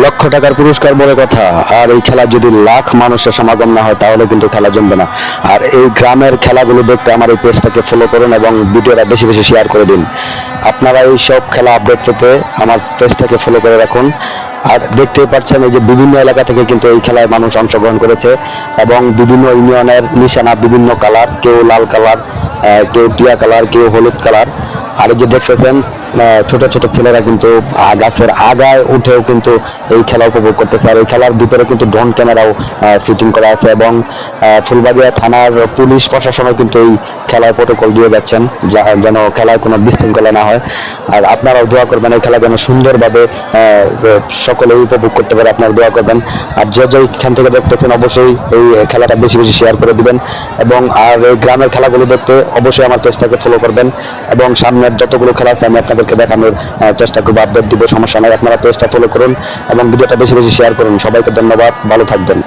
লক্ষ টাকার পুরস্কার বলে কথা, আর এই খেলা যদি লাখ মানুষের সমাগম না হয় তাহলে কিন্তু খেলা জমবে না। আর এই গ্রামের খেলাগুলো দেখতে আমার এই পেজটাকে ফলো করুন এবং ভিডিওটা বেশি বেশি শেয়ার করে দিন। আপনারা এই সব খেলা আপডেট পেতে আমার পেজটাকে ফলো করে রাখুন। আর দেখতেই পাচ্ছেন এই যে বিভিন্ন এলাকা থেকে কিন্তু এই খেলায় মানুষ অংশগ্রহণ করেছে এবং বিভিন্ন ইউনিয়নের নিশানা বিভিন্ন কালার, কেউ লাল কালার, কেউ টিয়া কালার, কেউ হলুদ কালার। আর এই যে দেখতেছেন ছোট ছোট ছেলেরা কিন্তু গাছের আগায় উঠেও কিন্তু এই খেলা উপভোগ করতেছে। আর এই খেলার ভিতরে কিন্তু ড্রোন ক্যামেরাও ফিটিং করা আছে এবং ফুলবাড়িয়া থানার পুলিশ প্রশাসনও কিন্তু এই খেলার প্রোটোকল দিয়ে যাচ্ছেন যেন খেলায় কোনো বিশৃঙ্খলা না হয়। আর আপনারাও দোয়া করবেন এই খেলা যেন সুন্দরভাবে সকলেই উপভোগ করতে পারে, আপনারা দোয়া করবেন। আর যে যেখান থেকে দেখতেছেন অবশ্যই এই খেলাটা বেশি বেশি শেয়ার করে দিবেন এবং আর এই গ্রামের খেলাগুলো দেখতে অবশ্যই আমার পেজটাকে ফলো করবেন এবং সামনের যতগুলো খেলা আছে আমি আপনাদেরকে দেখানোর চেষ্টা করবো, আপডেট দিব, সমস্যা নাই। আপনারা পেজটা ফলো করুন এবং ভিডিওটা বেশি বেশি শেয়ার করুন। সবাইকে ধন্যবাদ, ভালো থাকবেন।